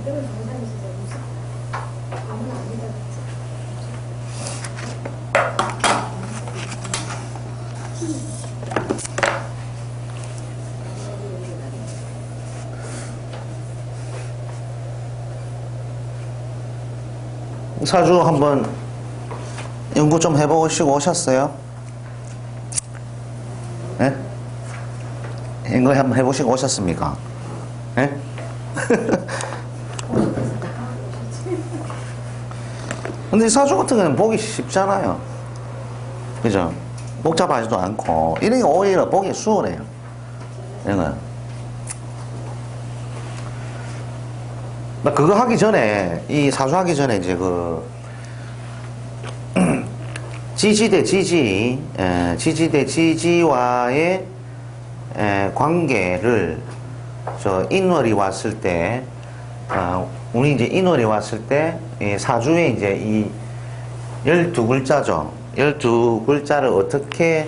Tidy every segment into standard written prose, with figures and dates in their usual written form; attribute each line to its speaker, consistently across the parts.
Speaker 1: 이거는 정상이 진짜 무슨 아무나 아니다
Speaker 2: 사주 한번 연구 좀 해보시고 오셨어요? 네? 연구 한번 해보시고 오셨습니까? 네? 근데 사주 같은 경우는 보기 쉽잖아요. 그죠? 복잡하지도 않고 이런 게 오히려 보기 수월해요. 이런 거. 나 그거 하기 전에, 이 사주 하기 전에 이제 지지 대 지지, 지지 대 지지와의 관계를 인월이 왔을 때, 우리 이제 인월이 왔을 때, 사주에 이제 이 12글자죠. 12글자를 어떻게,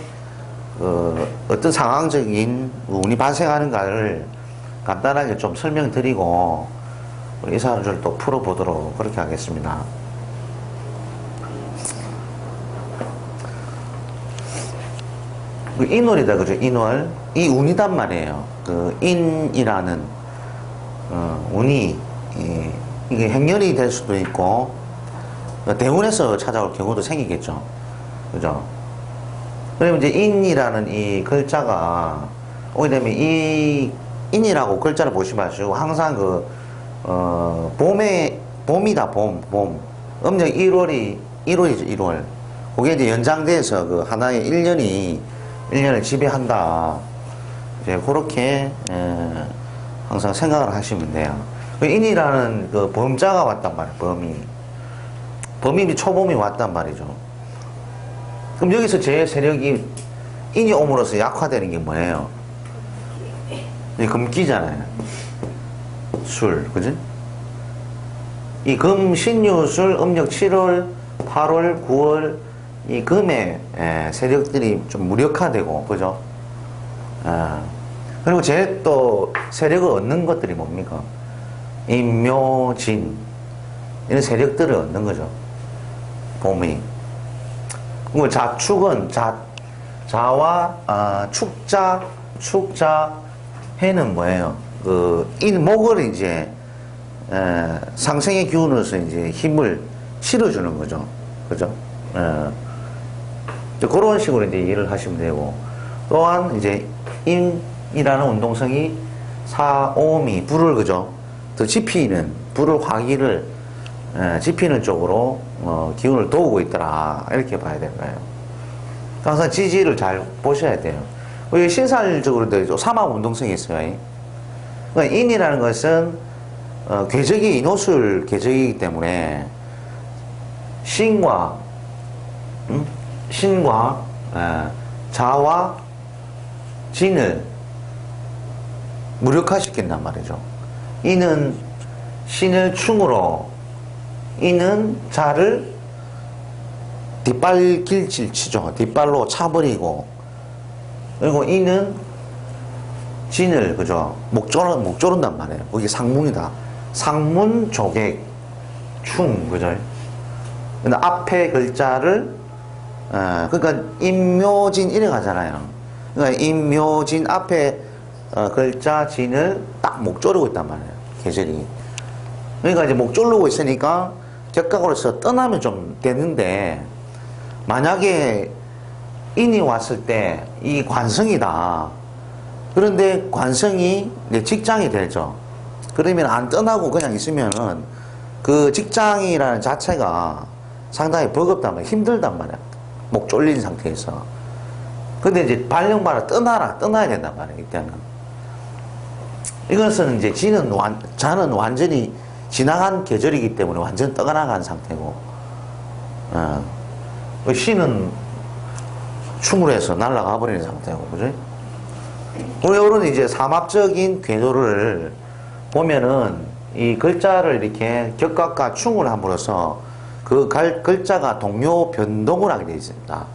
Speaker 2: 어떤 상황적인 운이 발생하는가를 간단하게 좀 설명드리고, 이 사주를 또 풀어보도록 그렇게 하겠습니다. 인월이다, 그죠? 인월. 이 운이단 말이에요. 그 인이라는 운이 이게 행렬이 될 수도 있고 대운에서 찾아올 경우도 생기겠죠. 그죠? 그러면 이제 인이라는 이 글자가 오게 되면 이 인이라고 글자를 보시 마시고 항상 봄이다, 봄. 음력 1월이죠, 1월. 그게 이제 연장돼서 그 하나의 1년을 지배한다. 이제 그렇게, 항상 생각을 하시면 돼요. 그 인이라는 그 범자가 왔단 말이에요, 범이 초봄이 왔단 말이죠. 그럼 여기서 제 세력이 인이 옴으로써 약화되는 게 뭐예요? 금기잖아요. 술, 그지? 이 금, 신유술, 음력 7월, 8월, 9월, 이 금의 세력들이 좀 무력화되고, 그죠? 그리고 제 또 세력을 얻는 것들이 뭡니까? 인묘진, 이런 세력들을 얻는 거죠. 봄이. 그리고 자축은, 자와, 축자, 해는 뭐예요? 목을 이제, 상생의 기운으로서 이제 힘을 실어주는 거죠. 그죠? 그런 식으로 이제 이해를 하시면 되고, 또한 이제 인이라는 운동성이 사오미, 불을, 그죠? 더 지피는, 불을 화기를, 지피는 쪽으로, 기운을 도우고 있더라. 이렇게 봐야 되는 거예요. 항상 지지를 잘 보셔야 돼요. 신살적으로도 사막 운동성이 있어요. 그러니까 인이라는 것은 궤적이 인호술 궤적이기 때문에 신과 자와 진을 무력화시킨단 말이죠. 인은 신을 충으로, 인은 자를 뒷발길질 치죠. 뒷발로 차버리고, 그리고 인은 진을, 그죠? 목 조른단 말이에요. 거기 상문이다. 상문, 조객, 충, 그죠? 근데 앞에 글자를, 그러니까 인묘진 이래 가잖아요. 그러니까 인묘진 앞에 글자 진을 딱 목 조르고 있단 말이에요. 계절이. 그러니까 이제 목 조르고 있으니까 격각으로서 떠나면 좀 되는데, 만약에 인이 왔을 때 이 관성이다. 그런데 관성이 이제 직장이 되죠. 그러면 안 떠나고 그냥 있으면은 그 직장이라는 자체가 상당히 버겁단 말이야. 힘들단 말이야. 목 졸린 상태에서. 근데 이제 발령바라 떠나야 된단 말이야. 이때는. 이것은 이제 자는 완전히 지나간 계절이기 때문에 완전 떠나간 상태고, 신은 충을 해서 날아가 버리는 상태고, 그죠? 우리는 이제 삼합적인 궤도를 보면은 이 글자를 이렇게 격각과 충을 함으로써 그 글자가 동요 변동을 하게 되어 있습니다.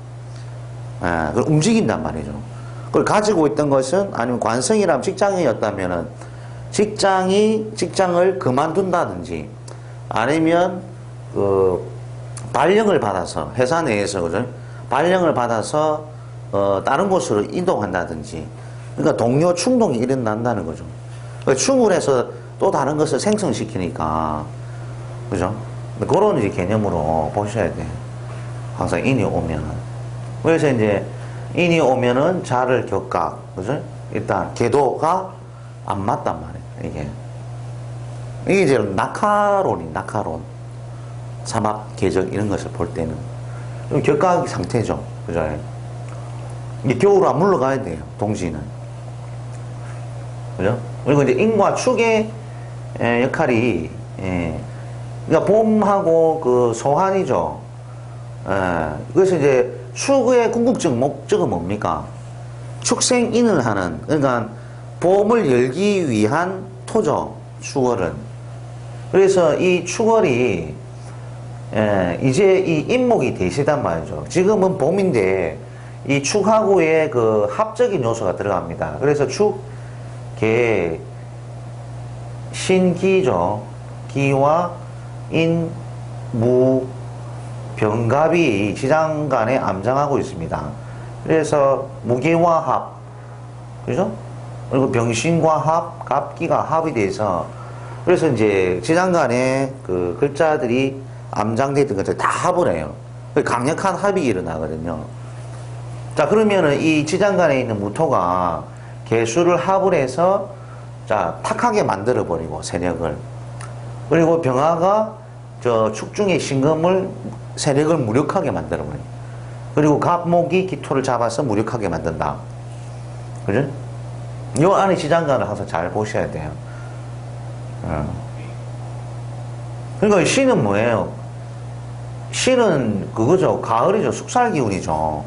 Speaker 2: 그걸 움직인단 말이죠. 그걸 가지고 있던 것은, 아니면 관성이라면 직장이었다면은 직장을 그만둔다든지 아니면 그 발령을 받아서 회사 내에서 그죠? 발령을 받아서 다른 곳으로 이동한다든지 그러니까 동료 충동이 일어난다는 거죠. 그러니까 충분해서 또 다른 것을 생성시키니까 그죠? 그런 이제 개념으로 보셔야 돼요. 항상 인이 오면은. 그래서 이제 인이 오면은 자를 격각 그죠? 일단 궤도가 안 맞단 말이에요. 이게 이제 낙하론. 삼합 궤적 이런 것을 볼 때는 격각 상태죠. 그죠? 이게 겨울로 안 물러가야 돼요. 동지는. 그죠? 그리고 이제 인과 축의 역할이 그러니까 봄하고 그 소환이죠. 그래서 이제 축의 궁극적 목적은 뭡니까? 축생인을 하는 그러니까 봄을 열기 위한 토죠. 축월은. 그래서 이 축월이 이제 이 인목이 대세단 말이죠. 지금은 봄인데 이 축하고의 그 합적인 요소가 들어갑니다. 그래서 축, 개, 신기죠. 기와 인, 무, 병갑이 지장간에 암장하고 있습니다. 그래서 무게와 합, 그죠? 그리고 병신과 합, 갑기가 합이 돼서 그래서 이제 지장간에 그 글자들이 암장되어 있던 것들 다 합을 해요. 강력한 합이 일어나거든요. 자, 그러면은 이 지장간에 있는 무토가 개수를 합을 해서 자, 탁하게 만들어버리고 세력을. 그리고 병화가 저 축중의 신금을 세력을 무력하게 만들어버려요. 그리고 갑목이 기토를 잡아서 무력하게 만든다. 그죠? 요 안에 지장간을 항상 잘 보셔야 돼요. 그러니까 신은 뭐예요? 신은 그거죠. 가을이죠. 숙살 기운이죠.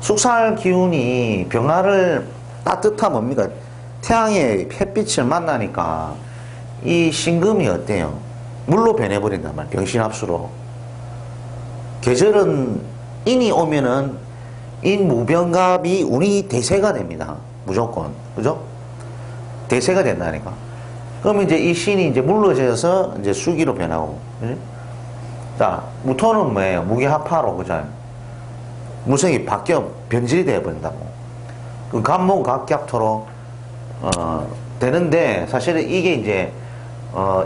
Speaker 2: 숙살 기운이 병화를 따뜻한 뭡니까? 태양의 햇빛을 만나니까 이 신금이 어때요? 물로 변해버린단 말이에요. 병신합수로. 계절은 인이 오면은 인무병갑이 운이 대세가 됩니다. 무조건. 그죠? 대세가 된다니까. 그러면 이제 이 신이 이제 물러져서 이제 수기로 변하고. 그죠? 자, 무토는 뭐예요? 무기합파로. 그죠? 무성이 바뀌어 변질이 되어버린다고. 그 간목 각격토로 되는데 사실은 이게 이제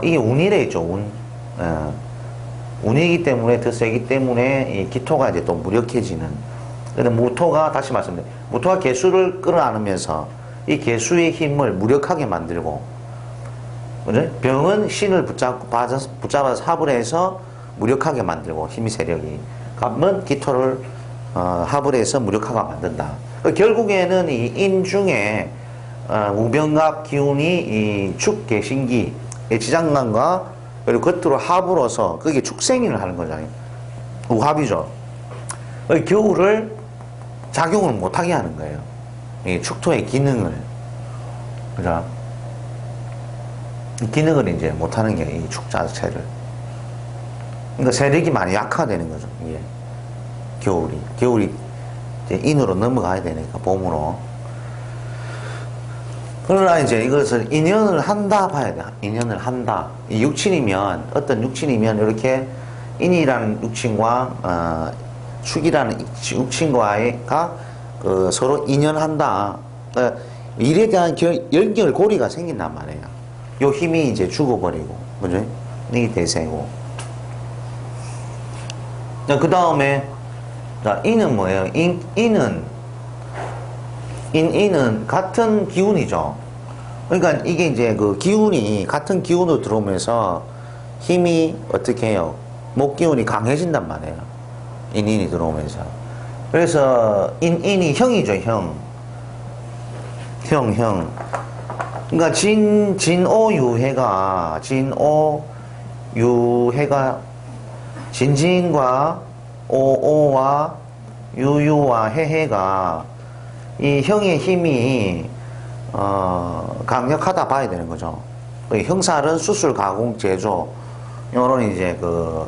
Speaker 2: 이게 운이래 있죠. 운. 운이기 때문에 더 세기 때문에 이 기토가 이제 또 무력해지는. 근데 무토가 다시 말씀드려요. 무토가 개수를 끌어안으면서 이 개수의 힘을 무력하게 만들고, 그죠? 병은 신을 붙잡아서 합을 해서 무력하게 만들고 힘이 세력이. 갑은 기토를 합을 해서 무력하게 만든다. 결국에는 이 인 중에 우병갑 기운이 이 축계 신기 지장간과 그리고 겉으로 합으로서 그게 축생인을 하는 거잖아요. 우합이죠. 겨울을 작용을 못하게 하는 거예요. 이 축토의 기능을. 그죠? 이 기능을 이제 못하는 게 이 축 자체를. 그러니까 세력이 많이 약화되는 거죠. 이게. 겨울이 이제 인으로 넘어가야 되니까, 봄으로. 그러나 이제 이것을 인연을 한다 봐야 돼. 인연을 한다. 이 육친이면, 어떤 육친이면 이렇게 인이라는 육친과, 축이라는 육친과가 그 서로 인연한다. 일에 대한 연결고리가 생긴단 말이에요. 요 힘이 이제 죽어버리고, 그죠? 이게 대세고. 그 다음에, 자, 인은 뭐예요? 인은 같은 기운이죠. 그러니까 이게 이제 그 기운이 같은 기운으로 들어오면서 힘이 어떻게 해요? 목 기운이 강해진단 말이에요. 인이 들어오면서. 그래서 인이 형이죠, 형. 그러니까 진오유해가 진진과 오오와 유유와 해해가 이 형의 힘이 강력하다 봐야 되는 거죠. 형살은 수술, 가공, 제조 이런 이제 그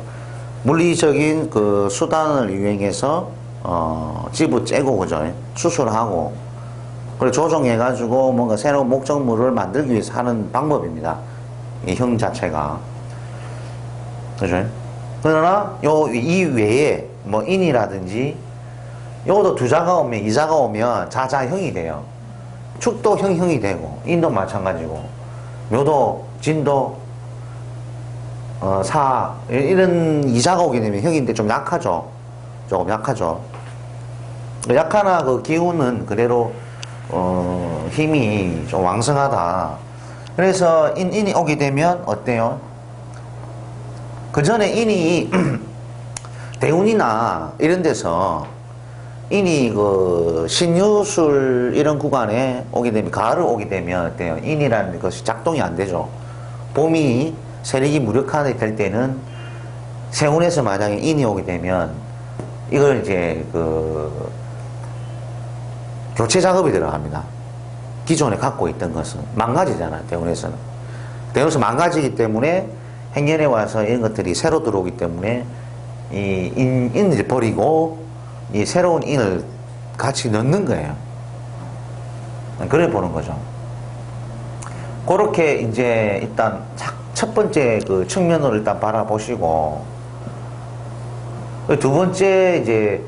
Speaker 2: 물리적인 그 수단을 이용해서 집을 째고 그죠? 수술하고 그리고 조정해가지고 뭔가 새로운 목적물을 만들기 위해서 하는 방법입니다. 이 형 자체가. 그죠? 그러나 이 외에 뭐 인이라든지 요것도 두자가 오면 이자가 오면 자자형이 돼요. 축도 형이 되고 인도 마찬가지고 묘도 진도 사 이런 이자가 오게 되면 형인데 좀 약하죠. 조금 약하죠. 약하나 그 기운은 그대로 힘이 좀 왕성하다. 그래서 인이 오게 되면 어때요? 그 전에 인이 대운이나 이런 데서 인이 그 신유술 이런 구간에 오게 되면, 가을을 오게 되면 어때요? 인이라는 것이 작동이 안 되죠. 봄이 세력이 무력화될 때는 세운에서 만약에 인이 오게 되면 이걸 이제 그 교체 작업이 들어갑니다. 기존에 갖고 있던 것은 망가지잖아요. 대운에서는. 대운에서 망가지기 때문에 행년에 와서 이런 것들이 새로 들어오기 때문에 이 인을 버리고 이 새로운 인을 같이 넣는 거예요. 그래 보는 거죠. 그렇게 이제 일단 첫 번째 그 측면으로 일단 바라보시고, 두 번째 이제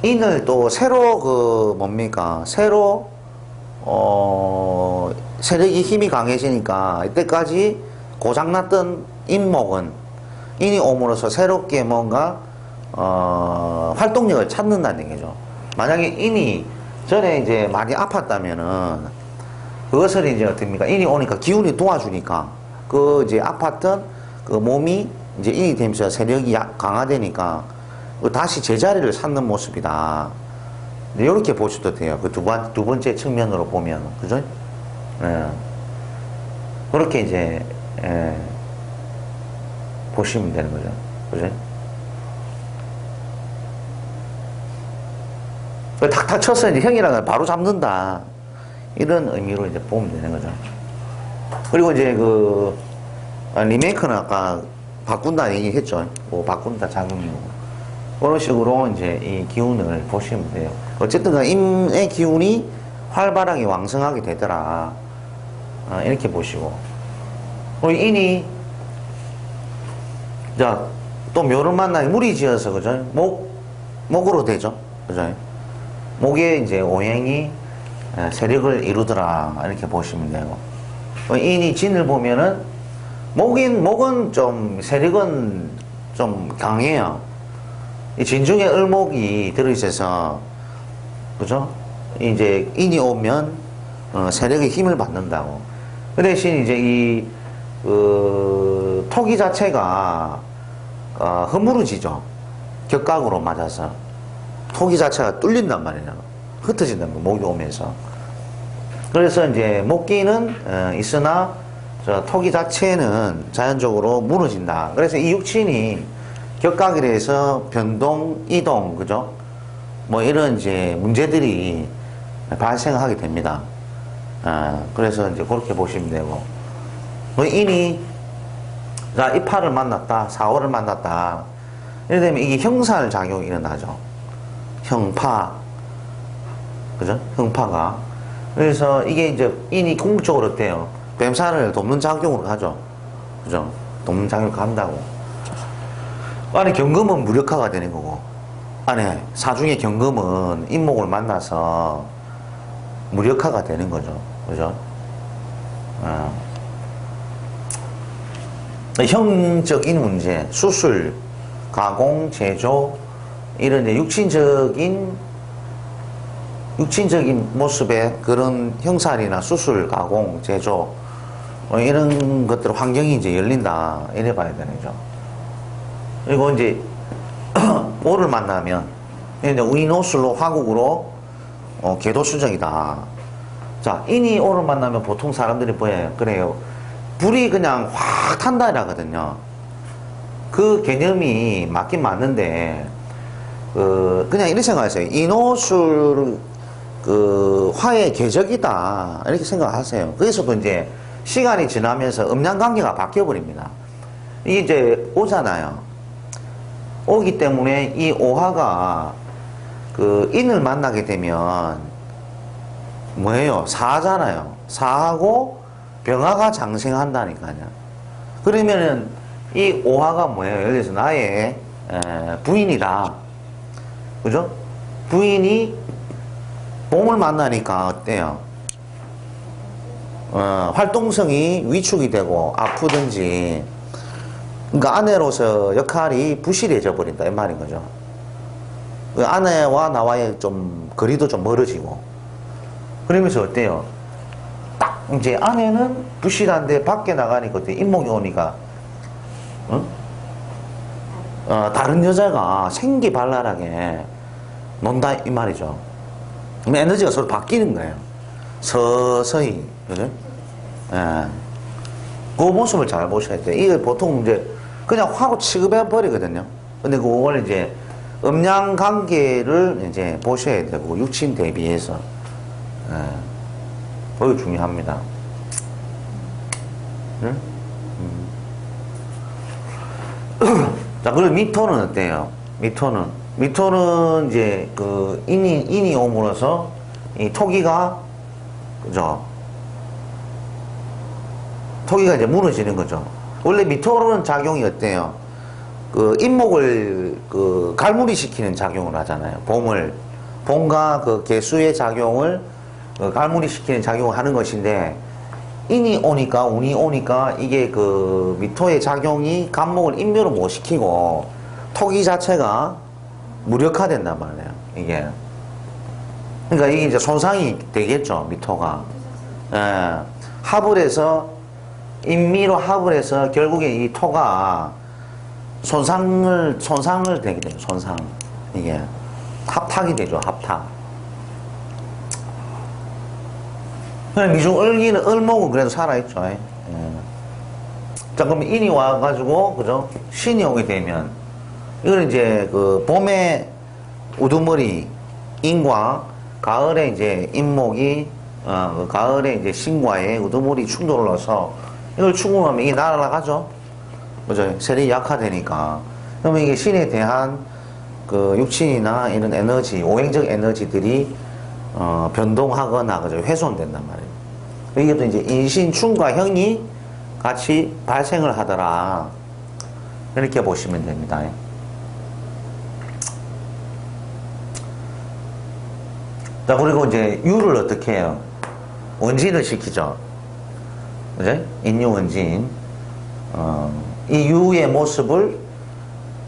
Speaker 2: 인을 또 새로 그 뭡니까? 새로 세력이 힘이 강해지니까 이때까지 고장났던 인목은 인이 옴으로써 새롭게 뭔가 활동력을 찾는다는 얘기죠. 만약에 인이 전에 이제 많이 아팠다면은 그것을 이제 어떻습니까? 인이 오니까 기운이 도와주니까 그 이제 아팠던 그 몸이 이제 인이 되면서 세력이 강화되니까 다시 제자리를 찾는 모습이다. 이렇게 보셔도 돼요. 그 두 번째 측면으로 보면. 그죠? 예. 그렇게 이제, 보시면 되는 거죠. 그죠? 탁탁 쳐서 이제 형이랑은 바로 잡는다. 이런 의미로 이제 보면 되는 거죠. 그리고 이제 그, 리메이크는 아까 바꾼다 얘기했죠. 뭐 바꾼다 작용이고. 그런 식으로 이제 이 기운을 보시면 돼요. 어쨌든 임의 기운이 활발하게 왕성하게 되더라. 이렇게 보시고. 우리 인이, 자, 또 묘를 만나게 물이 지어서, 그죠? 목으로 되죠. 그죠? 목에 이제 오행이 세력을 이루더라. 이렇게 보시면 되고. 인이 진을 보면은, 목은 좀, 세력은 좀 강해요. 이 진중에 을목이 들어있어서, 그죠? 이제 인이 오면, 세력의 힘을 받는다고. 그 대신 이제 토기 자체가, 허물어지죠. 격각으로 맞아서. 토기 자체가 뚫린단 말이에요. 흩어진단 말이에요. 목이 오면서. 그래서 이제 목기는, 있으나, 토기 자체는 자연적으로 무너진다. 그래서 이 육친이 격각이 돼서 변동, 이동, 그죠? 뭐 이런 이제 문제들이 발생하게 됩니다. 그래서 이제 그렇게 보시면 되고. 인이, 자, 이파를 만났다, 사오를 만났다. 이래 되면 이게 형살 작용이 일어나죠. 형파. 그죠? 형파가. 그래서 이게 이제 인이 궁극적으로 어때요? 뱀살을 돕는 작용으로 하죠. 그죠? 돕는 작용을 한다고. 안에 경금은 무력화가 되는 거고, 안에 사중의 경금은 인목을 만나서 무력화가 되는 거죠. 그죠? 형적인 문제, 수술, 가공, 제조, 이런 이제 육신적인 모습의 그런 형살이나 수술, 가공, 제조, 이런 것들 환경이 이제 열린다. 이래 봐야 되는 거죠. 그리고 이제, 오를 만나면, 이제 위노술로 화국으로, 계도수적이다. 자, 인이 오를 만나면 보통 사람들이 뭐예요? 그래요. 불이 그냥 확 탄다 이라거든요. 그 개념이 맞긴 맞는데, 그냥 이렇게 생각하세요. 인호술, 화의 궤적이다. 이렇게 생각하세요. 그래서도 이제, 시간이 지나면서 음양관계가 바뀌어버립니다. 이게 이제 오잖아요. 오기 때문에 이 오화가 인을 만나게 되면 뭐예요? 사잖아요. 사하고 병화가 장생한다니까요. 그러면은 이 오화가 뭐예요? 예를 들어서 나의 부인이다. 그죠? 부인이 봄을 만나니까 어때요? 활동성이 위축이 되고 아프든지, 그러니까 아내로서 역할이 부실해져 버린다 이 말인 거죠. 그 아내와 나와의 좀 거리도 좀 멀어지고, 그러면서 어때요? 딱 이제 아내는 부실한데 밖에 나가니까 어때? 인목이 오니까 다른 여자가 생기발랄하게 논다 이 말이죠. 그럼 에너지가 서로 바뀌는 거예요. 서서히. 그죠? 예. 그 모습을 잘 보셔야 돼요. 이게 보통 이제 그냥 화로 취급해 버리거든요. 근데 그걸 이제 음양 관계를 이제 보셔야 되고, 육친 대비해서. 예. 그게 중요합니다. 응? 자, 그리고 미토는 어때요? 미토는 이제 그 인이 옴으로써 이 토기가, 그죠? 토기가 이제 무너지는 거죠. 원래 미토는 작용이 어때요? 그 인목을 그 갈무리 시키는 작용을 하잖아요. 봄과 그 개수의 작용을 갈무리 시키는 작용을 하는 것인데, 인이 오니까, 운이 오니까 이게 그 미토의 작용이 간목을 인묘로 못 시키고 토기 자체가 무력화된단 말이에요. 이게. 그러니까 이게 이제 손상이 되겠죠, 미토가. 예. 합을 해서, 인미로 합을 해서 결국에 이 토가 손상을 되게 돼요, 손상. 이게. 합탁이 되죠, 합탁. 미중 을기는, 을목은 그래도 살아있죠. 예. 자, 그럼 인이 와가지고, 그죠? 신이 오게 되면, 이거는 이제 그 봄에 우두머리, 인과 가을에 이제 인목이, 그 가을에 이제 신과의 우두머리 충돌을 넣어서 이걸 충돌하면 이게 날아가죠? 그죠? 세력이 약화되니까. 그러면 이게 신에 대한 그 육친이나 이런 에너지, 오행적 에너지들이 변동하거나, 그죠? 훼손된단 말이에요. 이게 또 이제 인신충과 형이 같이 발생을 하더라. 이렇게 보시면 됩니다. 자, 그리고 이제 유를 어떻게 해요? 원진을 시키죠. 그죠? 인유원진. 이 유의 모습을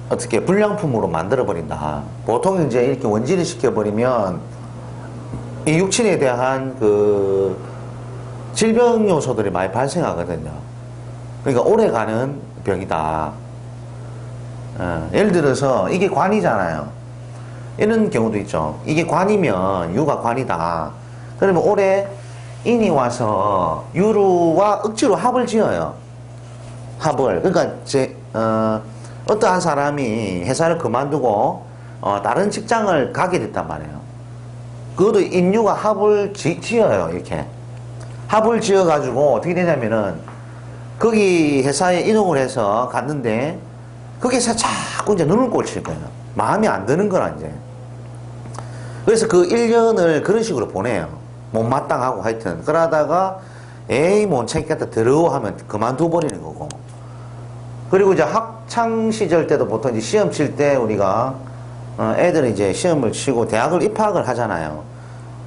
Speaker 2: 어떻게 불량품으로 만들어버린다. 보통 이제 이렇게 원진을 시켜버리면 이 육친에 대한 그 질병 요소들이 많이 발생하거든요. 그러니까 오래가는 병이다. 예를 들어서 이게 관이잖아요. 이런 경우도 있죠. 이게 관이면 유가 관이다. 그러면 올해 인이 와서 유와 억지로 합을 지어요. 합을. 그러니까 어떠한 사람이 회사를 그만두고 다른 직장을 가게 됐단 말이에요. 그것도 인유가 합을 지어요. 이렇게 합을 지어가지고 어떻게 되냐면은 거기 회사에 이동을 해서 갔는데 거기서 자꾸 이제 눈을 꼴칠 거예요. 마음이 안 드는 거라 이제. 그래서 그 1년을 그런 식으로 보내요. 못마땅하고 하여튼. 그러다가 에이 못 챙겼다 더러워하면 그만둬 버리는 거고. 그리고 이제 학창 시절 때도 보통 이제 시험 칠 때 우리가 애들이 이제 시험을 치고 대학을 입학을 하잖아요.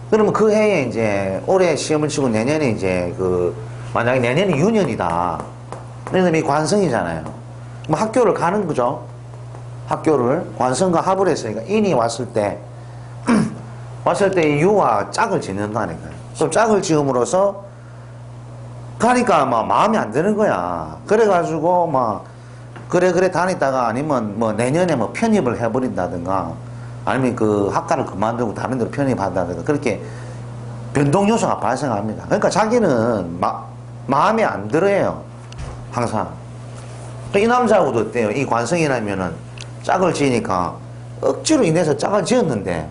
Speaker 2: 그러면 그 해에 이제 올해 시험을 치고 내년에 이제 만약에 내년이 유년이다. 내년이 관성이잖아요. 그럼 학교를 가는 거죠. 학교를 관성과 합을 했으니까 인이 왔을 때 유와 짝을 짓는다는 거예요. 그럼 짝을 지음으로써 가니까 막 마음이 안 드는 거야. 그래가지고 막 그래 다니다가 아니면 뭐 내년에 뭐 편입을 해버린다든가 아니면 그 학과를 그만두고 다른 데로 편입한다든가 그렇게 변동 요소가 발생합니다. 그러니까 자기는 마음에 안 들어요. 항상. 이 남자하고도 어때요? 이 관성이라면은 짝을 지으니까 억지로 인해서 짝을 지었는데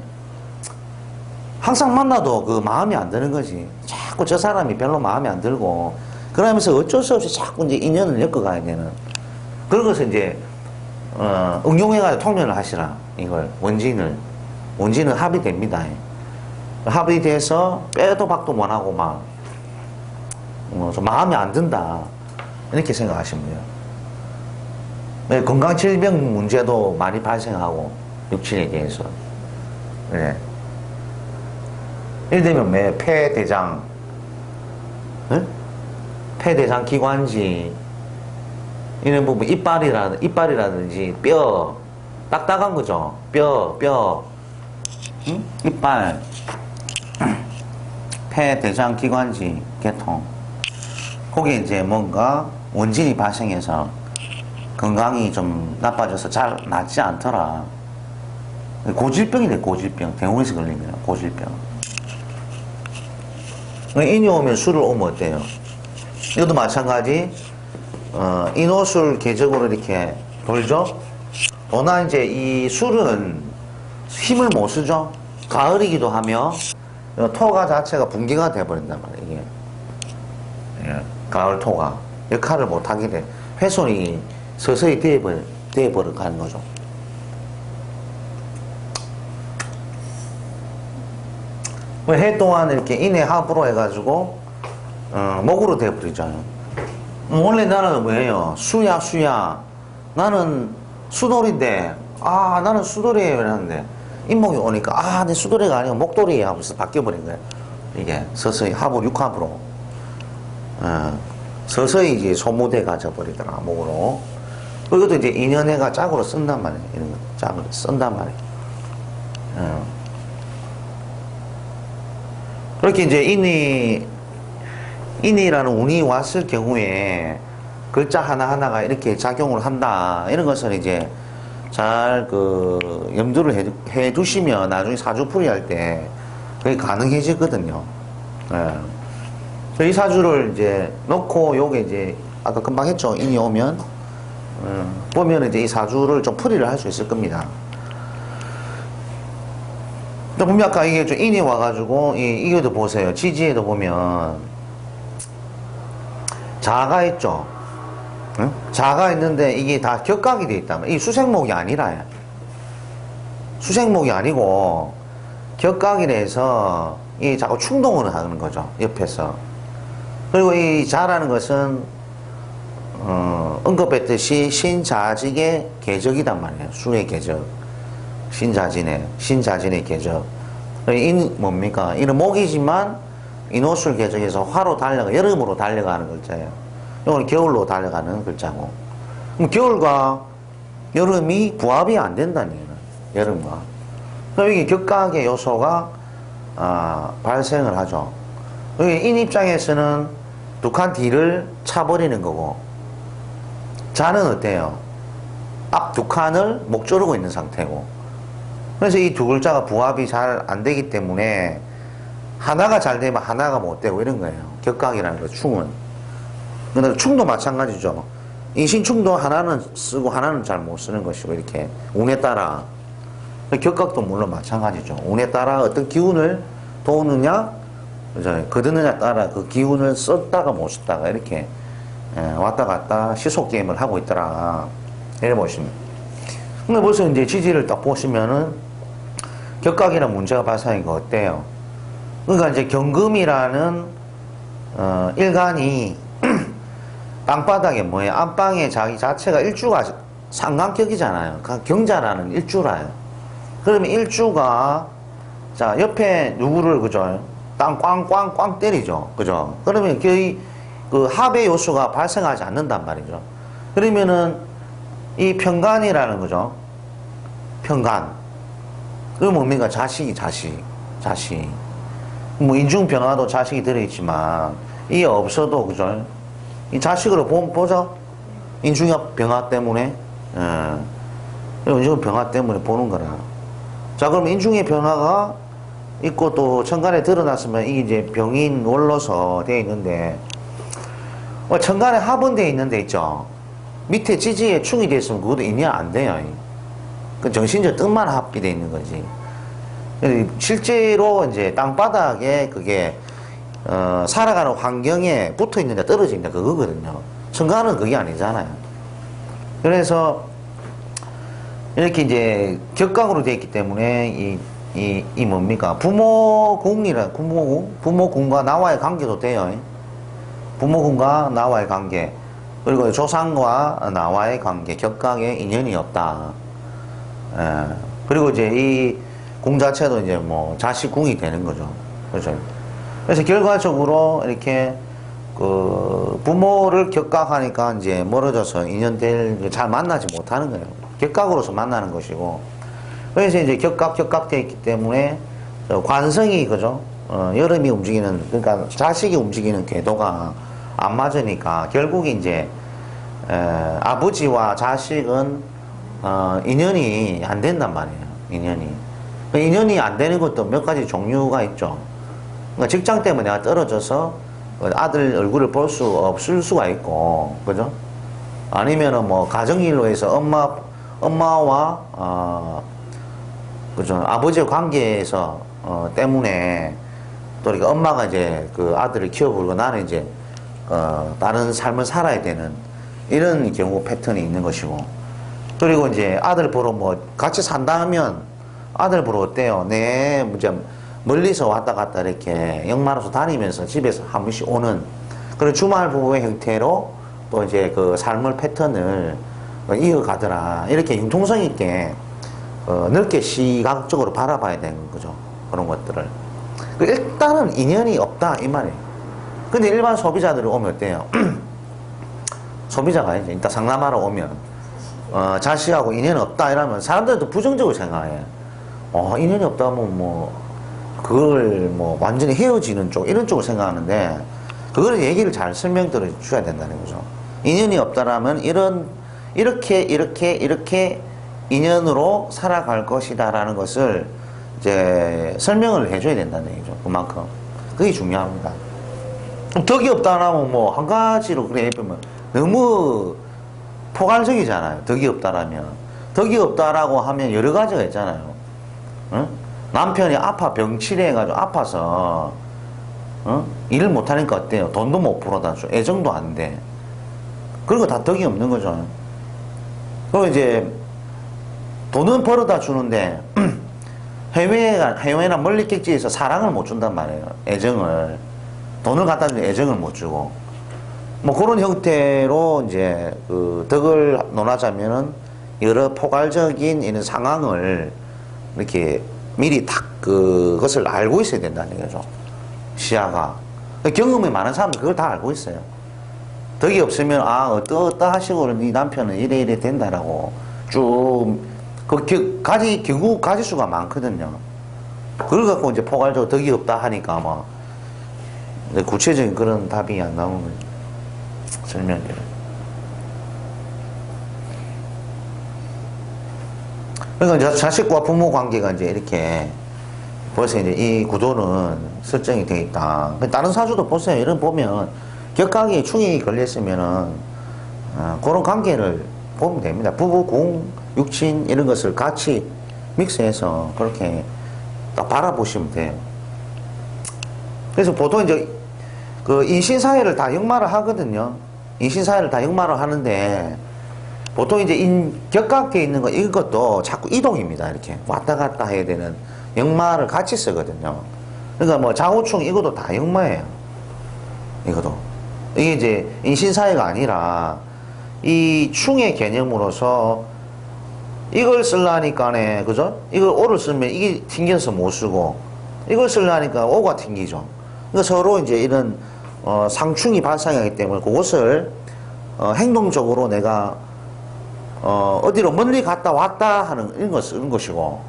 Speaker 2: 항상 만나도 그 마음이 안 드는 거지. 자꾸 저 사람이 별로 마음에 안 들고 그러면서 어쩔 수 없이 자꾸 이제 인연을 엮어가야 되는 그런 것을 이제 응용해가지고 통면을 하시라. 이걸 원진은 합이 됩니다. 합이 돼서 빼도 박도 못하고 막, 좀 마음에 안 든다. 이렇게 생각하시면 돼요. 네, 건강질병 문제도 많이 발생하고, 육친에 대해서. 네. 예를 들면, 폐, 대장, 네? 폐, 대장, 기관지, 이런 부분, 이빨이라든지, 뼈, 딱딱한 거죠. 뼈, 응? 이빨, 폐, 대장, 기관지, 계통. 거기에 이제 뭔가 원진이 발생해서 건강이 좀 나빠져서 잘 낫지 않더라. 고질병이래, 고질병. 대웅에서 걸리면 고질병. 인이 오면 술을 오면 어때요? 이것도 마찬가지. 인호술 계적으로 이렇게 돌죠? 워낙 이제 이 술은 힘을 못 쓰죠? 가을이기도 하며, 토가 자체가 붕괴가 돼버린단 말이에요, 이게. 예, 가을 토가. 역할을 못 하게 돼. 훼손이 서서히 되어버려 가는 거죠. 해 동안 이렇게 인해 합으로 해가지고, 목으로 돼버리잖아요. 원래 나는 뭐예요? 수야. 나는 수돌인데, 나는 수돌이에요. 이러는데, 인목이 오니까, 내 수돌이가 아니고 목돌이에요. 하면서 바뀌어버린 거예요. 이게 서서히 합으로, 육합으로. 서서히 이제 소모돼 가져버리더라, 목으로. 그것도 이제 인연해가 짝으로 쓴단 말이에요. 이런 거, 짝으로 쓴단 말이에요. 그렇게 이제 인이라는 운이 왔을 경우에 글자 하나하나가 이렇게 작용을 한다. 이런 것을 이제 잘 염두를 해 두시면 나중에 사주풀이 할 때 그게 가능해지거든요. 이 사주를 이제 놓고 요게 이제 아까 금방 했죠. 인이 오면 보면 이제 이 사주를 좀 풀이를 할 수 있을 겁니다. 분명 아까 이게 좀 인이 와가지고 이게도 보세요. 지지에도 보면 자가 있죠. 응? 자가 있는데 이게 다 격각이 돼 있다면 이 수생목이 아니라요. 수생목이 아니고 격각이라서 이 자꾸 충동을 하는 거죠. 옆에서. 그리고 이 자라는 것은 언급했듯이 신자직의 계적이단 말이에요. 수의 계적. 신자진의 계적. 뭡니까? 이는 목이지만 인호술 계적에서 화로 여름으로 달려가는 글자예요. 이건 겨울로 달려가는 글자고. 그럼 겨울과 여름이 부합이 안 된다는 얘기는. 여름과. 그럼 이게 격각의 요소가, 발생을 하죠. 인 입장에서는 두 칸 뒤를 차버리는 거고, 자는 어때요? 앞 두 칸을 목 조르고 있는 상태고, 그래서 이 두 글자가 부합이 잘 안 되기 때문에 하나가 잘 되면 하나가 못 되고 이런 거예요. 격각이라는 거, 충은. 근데 충도 마찬가지죠. 인신충도 하나는 쓰고 하나는 잘 못 쓰는 것이고, 이렇게 운에 따라. 격각도 물론 마찬가지죠. 운에 따라 어떤 기운을 도우느냐, 거두느냐 따라 그 기운을 썼다가 못 썼다가 이렇게 왔다 갔다 시속 게임을 하고 있더라. 이래 보시면. 근데 벌써 이제 지지를 딱 보시면은 격각이라는 문제가 발생한 거 어때요? 그러니까 이제 경금이라는 일간이 땅바닥에 뭐예요? 안방에 자기 자체가 일주가 상관격이잖아요. 경자라는 일주라요. 그러면 일주가 자 옆에 누구를 그죠? 땅 꽝꽝꽝 때리죠. 그죠? 그러면 그 합의 요소가 발생하지 않는단 말이죠. 그러면은 이 편간이라는 거죠. 편간. 그게 뭡니까? 자식. 뭐 인중병화도 자식이 들어있지만 이게 없어도 그죠? 이 자식으로 보죠? 인중병화 때문에. 인중병화 때문에 보는 거라. 자, 그럼 인중의 변화가 있고 또 천간에 드러났으면 이게 이제 병인 원로서 되어 있는데, 천간에 합은 되어 있는 데 있죠. 밑에 지지에 충이 되어 있으면 그것도 인이 안 돼요. 그 정신적 뜻만 합비되어 있는 거지. 실제로 이제 땅바닥에 그게 살아가는 환경에 붙어 있는데 떨어진다 그거거든요. 천간은 그게 아니잖아요. 그래서 이렇게 이제 격각으로 되어 있기 때문에 이 이 뭡니까? 부모궁과 나와의 관계도 돼요. 부모궁과 나와의 관계, 그리고 조상과 나와의 관계, 격각의 인연이 없다. 그리고 이제 이 궁 자체도 이제 뭐 자식궁이 되는 거죠. 그렇죠. 그래서 결과적으로 이렇게 그 부모를 격각하니까 이제 멀어져서 인연될 잘 만나지 못하는 거예요. 격각으로서 만나는 것이고, 그래서 이제 격각되어 있기 때문에 관성이 그죠. 여름이 움직이는, 그러니까 자식이 움직이는 궤도가 안 맞으니까 결국에 이제 아버지와 자식은 인연이 안 된단 말이에요. 인연이 안 되는 것도 몇 가지 종류가 있죠. 그러니까 직장 때문에 내가 떨어져서 아들 얼굴을 볼 수 없을 수가 있고, 그죠? 아니면은 뭐 가정일로 해서 엄마와 그죠? 아버지의 관계에서 때문에 또 이렇게 엄마가 이제 그 아들을 키워보고 나는 이제 다른 삶을 살아야 되는 이런 경우 패턴이 있는 것이고, 그리고 이제 아들 보러 뭐 같이 산다 하면 아들 보러 어때요? 네, 이제 멀리서 왔다 갔다 이렇게 역마로서 다니면서 집에서 한 번씩 오는 그런 주말 부부의 형태로 또 이제 그 삶의 패턴을 이어가더라. 이렇게 융통성 있게 넓게 시각적으로 바라봐야 되는 거죠. 그런 것들을. 일단은 인연이 없다 이 말이에요. 근데 일반 소비자들이 오면 어때요? 소비자가 이제 일단 상담하러 오면 자식하고 인연이 없다 이러면 사람들도 부정적으로 생각해. 인연이 없다 하면 뭐 그걸 뭐 완전히 헤어지는 쪽 이런 쪽을 생각하는데, 그거를 얘기를 잘 설명들어 주셔야 된다는 거죠. 인연이 없다라면 이렇게 인연으로 살아갈 것이다라는 것을 이제 설명을 해줘야 된다는 얘기죠. 그만큼 그게 중요합니다. 덕이 없다라면 뭐 한 가지로 그래 보면 너무 포괄적이잖아요. 덕이 없다라면. 덕이 없다라고 하면 여러 가지가 있잖아요. 응? 남편이 병치레 해가지고 아파서 일을 못하니까 어때요? 돈도 못 벌어다 줘. 애정도 안 돼. 그런 거 다 덕이 없는 거죠. 그리고 이제 돈은 벌어다 주는데 해외나 멀리 객지에서 사랑을 못 준단 말이에요. 애정을. 돈을 갖다 주는데 애정을 못 주고. 뭐 그런 형태로 이제 그 덕을 논하자면은 여러 포괄적인 이런 상황을 이렇게 미리 딱 그것을 알고 있어야 된다는 거죠. 시야가. 경험이 많은 사람은 그걸 다 알고 있어요. 덕이 없으면 어떠하시고 네 남편은 이래 된다라고 쭉 경우 가지수가 많거든요. 그걸 갖고 이제 포괄적으로 덕이 없다 하니까 뭐 구체적인 그런 답이 안 나오는 거죠. 설명이. 그러니까 자식과 부모 관계가 이제 이렇게 벌써 이제 이 구도는 설정이 되어 있다. 다른 사주도 보세요. 이런 보면 격각이 충이 걸렸으면은 그런 관계를 보면 됩니다. 부부, 궁, 육친 이런 것을 같이 믹스해서 그렇게 딱 바라보시면 돼요. 그래서 보통 이제 그 인신사회를 다 역마를 하거든요. 인신사회를 다 역마를 하는데 보통 이제 격각되어 있는 거 이것도 자꾸 이동입니다. 이렇게 왔다 갔다 해야 되는 역마를 같이 쓰거든요. 그러니까 뭐 좌우충 이것도 다 역마예요. 이것도 이게 이제 인신사회가 아니라 이 충의 개념으로서 이걸 쓰려니까네, 그죠? 이걸 오를 쓰면 이게 튕겨서 못 쓰고 이걸 쓰려니까 오가 튕기죠. 그러니까 서로 이제 이런 상충이 발생하기 때문에 그것을 행동적으로 내가 어디로 멀리 갔다 왔다 하는 이런 거 쓰는 것이고,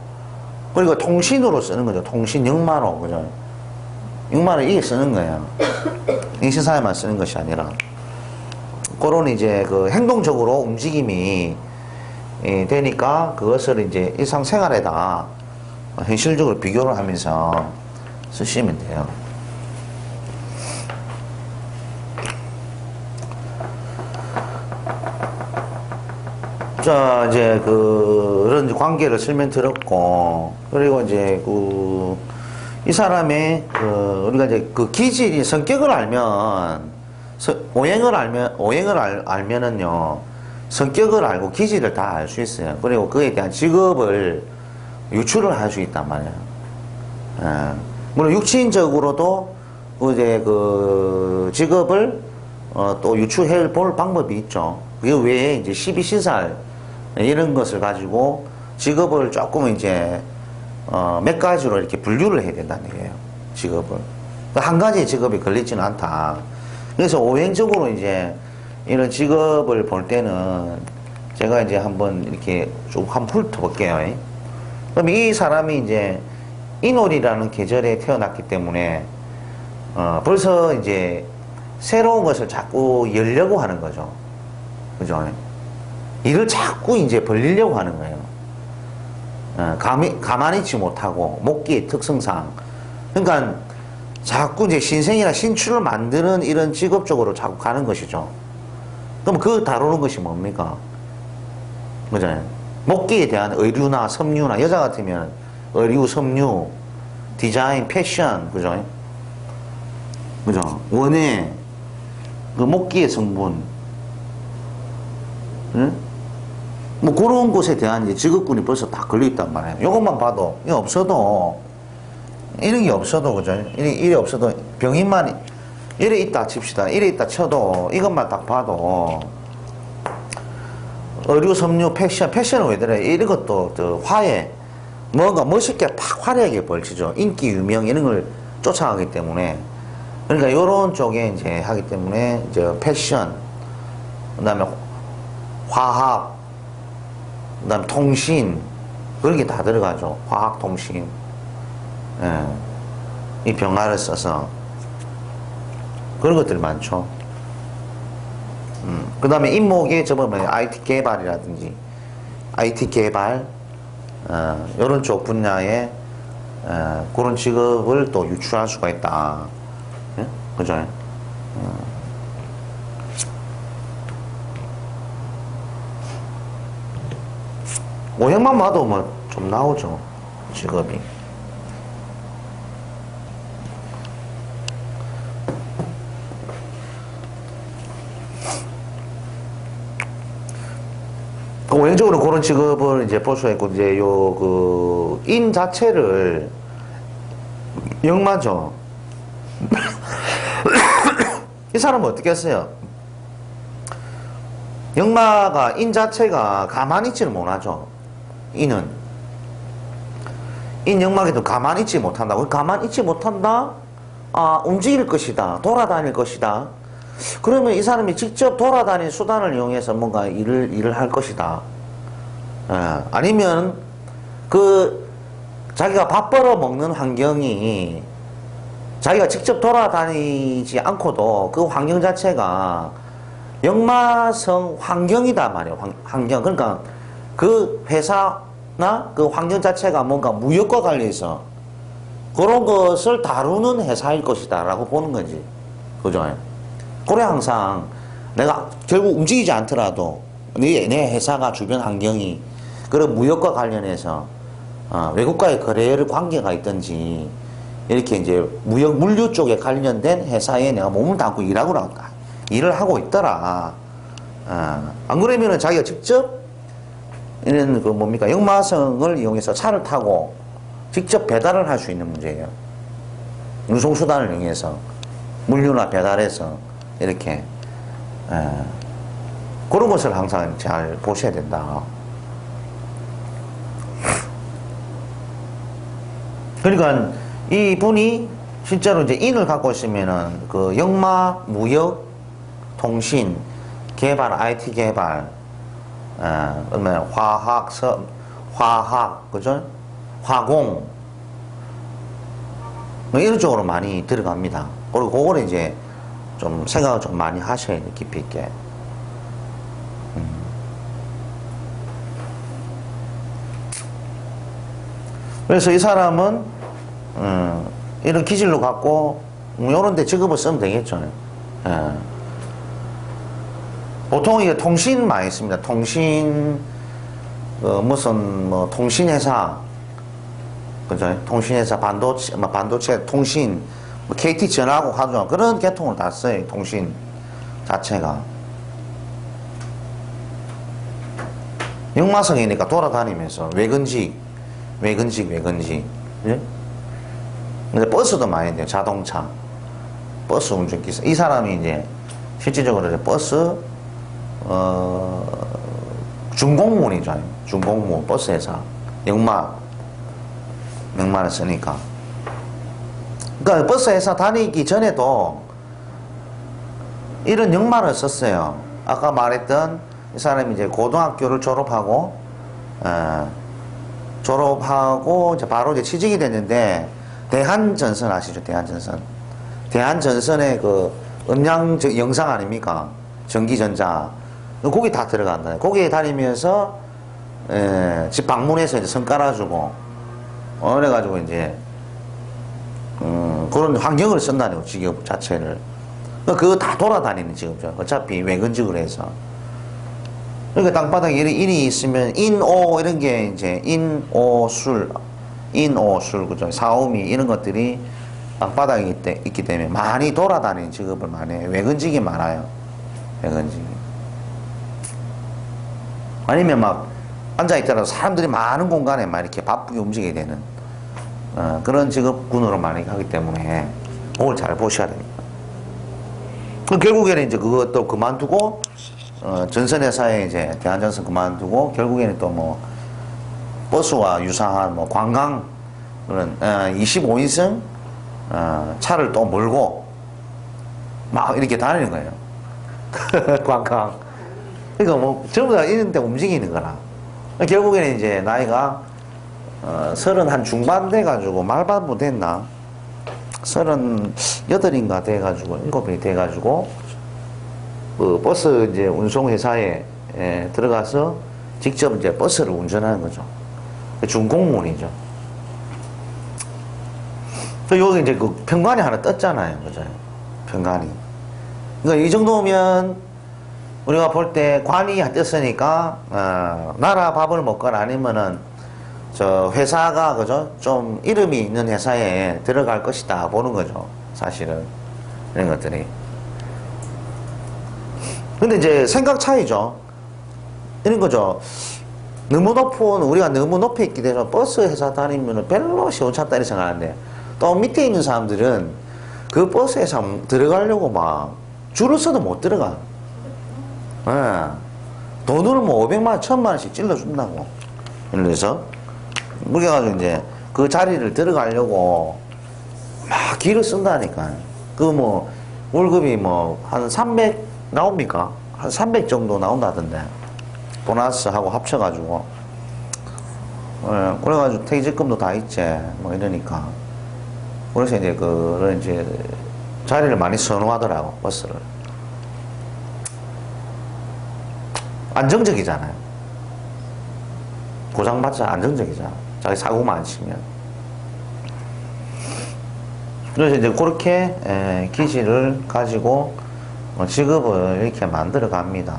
Speaker 2: 그리고 통신으로 쓰는 거죠. 통신 역마로, 그죠? 역마를 이게 쓰는 거예요. 인신사회만 쓰는 것이 아니라 그런 이제 그 행동적으로 움직임이 되니까 그것을 이제 일상생활에다 현실적으로 비교를 하면서 쓰시면 돼요. 자, 이제 그런 관계를 설명드렸고, 그리고 이제 이 사람의 우리가 이제 그 기질이 성격을 알면, 오행을 알면은요, 성격을 알고 기질을 다 알 수 있어요. 그리고 그에 대한 직업을 유추를 할 수 있단 말이에요. 물론 육신적으로도 이제 그 직업을 또 유추해 볼 방법이 있죠. 그 외에 이제 12시살 이런 것을 가지고 직업을 조금 이제 몇 가지로 이렇게 분류를 해야 된다는 얘기예요. 직업을. 한 가지 직업이 걸리지는 않다. 그래서 오행적으로 이제 이런 직업을 볼 때는 제가 이제 한번 이렇게 좀 한번 훑어볼게요. 그럼 이 사람이 이제 인월이라는 계절에 태어났기 때문에 벌써 이제 새로운 것을 자꾸 열려고 하는 거죠. 그죠? 일을 자꾸 이제 벌리려고 하는 거예요. 가만히 있지 못하고, 목기의 특성상. 그러니까 자꾸 이제 신생이나 신출을 만드는 이런 직업 쪽으로 자꾸 가는 것이죠. 그럼 그 다루는 것이 뭡니까? 그죠? 목기에 대한 의류나 섬유나, 여자 같으면 의류, 섬유, 디자인, 패션, 그죠? 그죠? 원예, 그 목기의 성분, 응? 뭐 그런 곳에 대한 이제 직업군이 벌써 다 걸려있단 말이에요. 이것만 봐도, 이거 없어도, 이런 게 없어도, 그죠? 이래 없어도, 병인만, 이래 있다 칩시다. 이래 있다 쳐도, 이것만 딱 봐도, 의류, 섬유, 패션은 왜 그래? 이런 것도, 화해, 뭔가 멋있게 팍 화려하게 벌치죠. 인기, 유명, 이런 걸 쫓아가기 때문에. 그러니까 이런 쪽에 이제 하기 때문에, 이제 패션, 그 다음에 화학, 그 다음에 통신, 그런 게 다 들어가죠. 화학, 통신. 예. 이 병아를 써서. 그런 것들 많죠. 그 다음에 인목에 접으면 IT 개발이라든지, IT 개발, 이런 쪽 분야에, 그런 직업을 또 유추할 수가 있다. 예? 그죠? 오행만 봐도 뭐 좀 나오죠. 직업이. 오행적으로 그런 직업을 이제 볼 수가 있고, 이제 인 자체를 역마죠. 이 사람은 어떻게 했어요? 역마가 인 자체가 가만히 있지를 못하죠. 인은. 인 역마에도 가만히 있지 못한다. 가만히 있지 못한다? 아, 움직일 것이다. 돌아다닐 것이다. 그러면 이 사람이 직접 돌아다니는 수단을 이용해서 뭔가 일을 할 것이다. 아니면 자기가 밥 벌어 먹는 환경이 자기가 직접 돌아다니지 않고도 그 환경 자체가 역마성 환경이다 말이에요. 환경. 그러니까 그 회사나 그 환경 자체가 뭔가 무역과 관련해서 그런 것을 다루는 회사일 것이다 라고 보는 거지. 그죠? 그래 항상 내가 결국 움직이지 않더라도 내 회사가 주변 환경이 그런 무역과 관련해서 외국과의 거래를 관계가 있든지 이렇게 이제 무역 물류 쪽에 관련된 회사에 내가 몸을 담고 일을 하고 있더라. 안 그러면은 자기가 직접 이런 그 뭡니까 역마성을 이용해서 차를 타고 직접 배달을 할 수 있는 문제예요. 운송수단을 이용해서 물류나 배달해서 이렇게 그런 것을 항상 잘 보셔야 된다. 그러니까 이 분이 실제로 이제 인을 갖고 있으면은 그 역마, 무역, 통신, 개발, IT 개발, 화학, 그죠? 화공, 뭐 이런 쪽으로 많이 들어갑니다. 그리고 그거를 이제 좀 생각을 좀 많이 하셔야 돼요, 깊이 있게. 그래서 이 사람은 이런 기질로 갖고 이런 데 직업을 쓰면 되겠죠. 보통 이게 통신 많이 씁니다. 통신 무슨 뭐 통신회사, 그죠? 통신회사 반도체 통신, 뭐 KT 전화하고 하죠. 그런 계통을 다 써요. 통신 자체가. 역마성이니까 돌아다니면서 외근직. 예? 근데 버스도 많이 돼요. 자동차. 버스 운전기사. 이 사람이 이제 실질적으로 이제 버스, 준공무원이죠. 준공무원, 버스 회사. 명마를 쓰니까. 그러니까 버스 회사 다니기 전에도 이런 역마를 썼어요. 아까 말했던 이 사람이 이제 고등학교를 졸업하고 이제 바로 이제 취직이 됐는데, 대한전선 아시죠? 대한전선. 대한전선의 그 음량 영상 아닙니까? 전기전자. 거기 다 들어간다. 거기에 다니면서 집 방문해서 이제 선 깔아주고, 그래가지고 이제 그런 환경을 쓴다네요. 직업 자체를. 그거 다 돌아다니는 직업이죠. 어차피 외근직을 해서. 그러니까 땅바닥에 인이 있으면 인오 이런 게 이제 인오술, 그죠? 사오미 이런 것들이 땅바닥에 있기 때문에 많이 돌아다니는 직업을 많이 해요. 외근직이 많아요. 외근직이. 아니면 막 앉아있더라도 사람들이 많은 공간에 막 이렇게 바쁘게 움직이게 되는 그런 직업군으로 많이 가기 때문에 그걸 잘 보셔야 됩니다. 결국에는 이제 그것도 그만두고 전선회사에 이제 대한전선 그만두고 결국에는 또 뭐 버스와 유사한 뭐 관광 그런 25인승 차를 또 몰고 막 이렇게 다니는 거예요. 관광. 그러니까 뭐 전부 다 이런 데 움직이는 거라. 결국에는 이제 나이가 30 중반 돼가지고 말반부 됐나? 38인가 돼가지고 7이 돼가지고 그 버스 이제 운송회사에 들어가서 직접 이제 버스를 운전하는 거죠. 준공무원이죠. 여기 이제 그 편관이 하나 떴잖아요. 그죠? 편관이. 그러니까 이 정도면 우리가 볼 때 관이 떴으니까 나라 밥을 먹거나 아니면은 저 회사가 그죠? 좀 이름이 있는 회사에 들어갈 것이다 보는 거죠. 사실은 이런 것들이. 근데 이제 생각 차이죠. 이런 거죠. 우리가 너무 높이 있기 때문에 버스 회사 다니면 별로 시원찮다 이렇게 생각하는데, 또 밑에 있는 사람들은 그 버스 회사 들어가려고 막 줄을 서도 못 들어가. 돈으로 뭐 500만원, 1000만원씩 찔러준다고. 이래서 그래가지고 이제 그 자리를 들어가려고 막 길을 쓴다니까. 그 뭐 월급이 뭐 한 300 나옵니까? 한 300 정도 나온다던데. 보너스하고 합쳐가지고. 그래가지고 퇴직금도 다 있지. 뭐 이러니까. 그래서 이제 그런 이제 자리를 많이 선호하더라고, 버스를. 안정적이잖아요. 고장받자 안정적이잖아. 자기 사고만 안 치면. 그래서 이제 그렇게 기질을 가지고 직업을 이렇게 만들어 갑니다.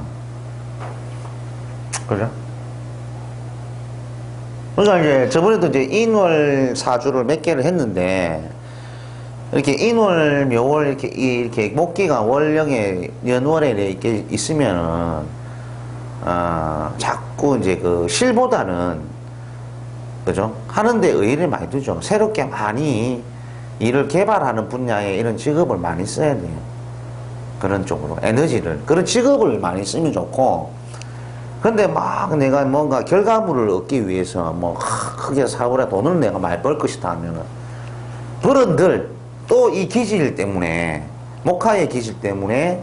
Speaker 2: 그죠? 그러니까 이제 저번에도 이제 인월 사주를 몇 개를 했는데, 이렇게 인월, 묘월, 이렇게 목기가 월령에 연월에 이렇게 있으면은, 자꾸 이제 그 실보다는, 그죠? 하는데 의의를 많이 두죠. 새롭게 많이 일을 개발하는 분야에 이런 직업을 많이 써야 돼요. 그런 쪽으로. 에너지를. 그런 직업을 많이 쓰면 좋고, 근데 막 내가 뭔가 결과물을 얻기 위해서 뭐 크게 사고라 돈을 내가 많이 벌 것이다 하면은, 그런들 또 이 기질 때문에, 목화의 기질 때문에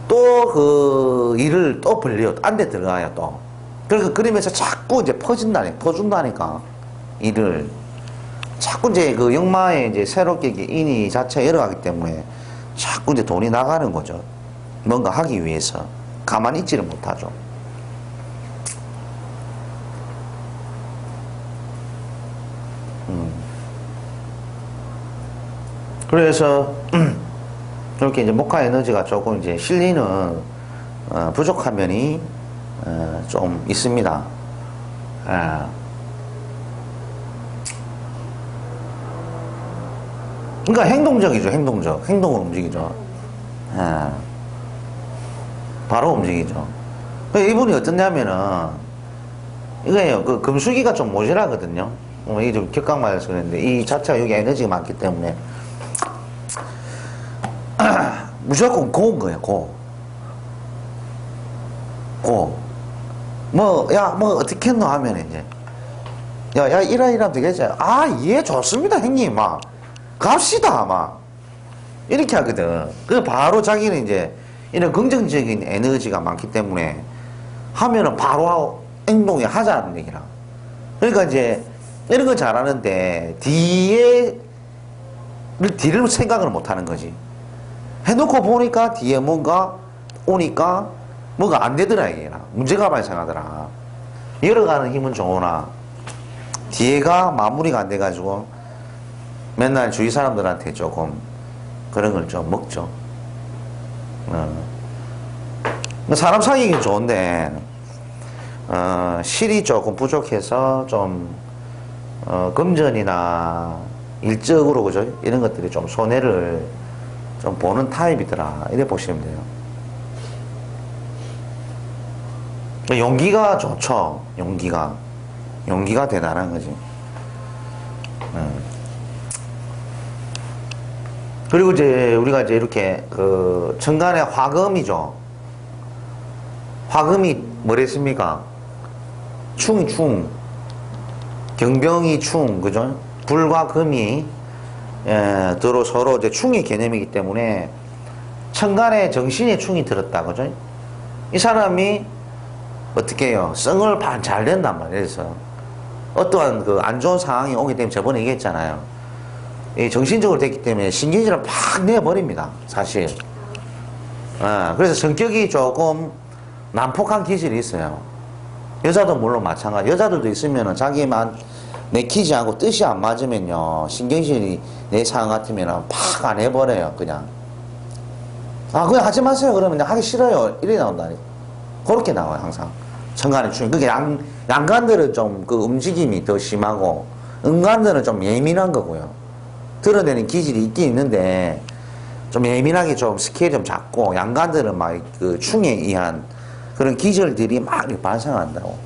Speaker 2: 또 그 일을 또 벌려, 딴 데 들어가요 또. 그러면서 자꾸 이제 퍼준다니까, 일을. 자꾸 이제 그 역마에 이제 새롭게 인이 자체가 열어가기 때문에 자꾸 이제 돈이 나가는 거죠. 뭔가 하기 위해서. 가만히 있지를 못하죠. 그래서 이렇게 이제 목화 에너지가 조금 이제 실리는 부족한 면이 좀 있습니다. 그러니까 행동적이죠. 행동을 움직이죠. 바로 움직이죠. 이분이 어떻냐면은 이거예요. 그 금수기가 좀 모자라거든요. 이게 좀 격강 맞아서 그랬는데, 이 자체가 여기 에너지가 많기 때문에, 무조건 고운 거예요, 고. 뭐, 어떻게 했노 하면 이제, 야, 이러면 되겠지. 아, 예, 좋습니다, 형님. 막, 갑시다, 막. 이렇게 하거든. 그 바로 자기는 이제, 이런 긍정적인 에너지가 많기 때문에, 하면은 바로 행동에 하자는 얘기라. 그러니까 이제, 이런 거 잘하는데, 뒤를 생각을 못 하는 거지. 해놓고 보니까 뒤에 뭔가 오니까 뭐가 안 되더라, 이게. 문제가 발생하더라. 열어가는 힘은 좋으나, 뒤에가 마무리가 안 돼가지고, 맨날 주위 사람들한테 조금 그런 걸 좀 먹죠. 사람 사귀긴 좋은데, 실이 조금 부족해서 좀, 금전이나 일적으로, 그죠? 이런 것들이 좀 손해를 좀 보는 타입이더라. 이래 보시면 돼요. 용기가 좋죠. 용기가 대단한 거지. 그리고 이제 우리가 이제 이렇게 그 천간의 화금이죠. 화금이 뭐랬습니까? 충. 경병이 충, 그죠? 불과 금이 들어 서로 이제 충의 개념이기 때문에 천간에 정신의 충이 들었다, 그죠? 이 사람이 어떻게 해요? 성을 잘 된단 말이에요. 그래서 어떠한 그 안 좋은 상황이 오게 되면 저번에 얘기했잖아요. 이 정신적으로 됐기 때문에 신경질을 팍 내버립니다, 사실. 그래서 성격이 조금 난폭한 기질이 있어요. 여자도 물론 마찬가지. 여자들도 있으면은 자기만 내키지 않고 뜻이 안 맞으면요, 신경질이 내 상황 같으면은 팍 안 해버려요, 그냥. 그냥 하지 마세요. 그러면 하기 싫어요. 이래 나온다니까. 그렇게 나와요, 항상. 천간의 충. 그게 양간들은 좀 그 움직임이 더 심하고, 음간들은 좀 예민한 거고요. 드러내는 기질이 있긴 있는데, 좀 예민하게 좀 스케일이 좀 작고, 양간들은 막 그 충에 의한 그런 기질들이 막 발생한다고.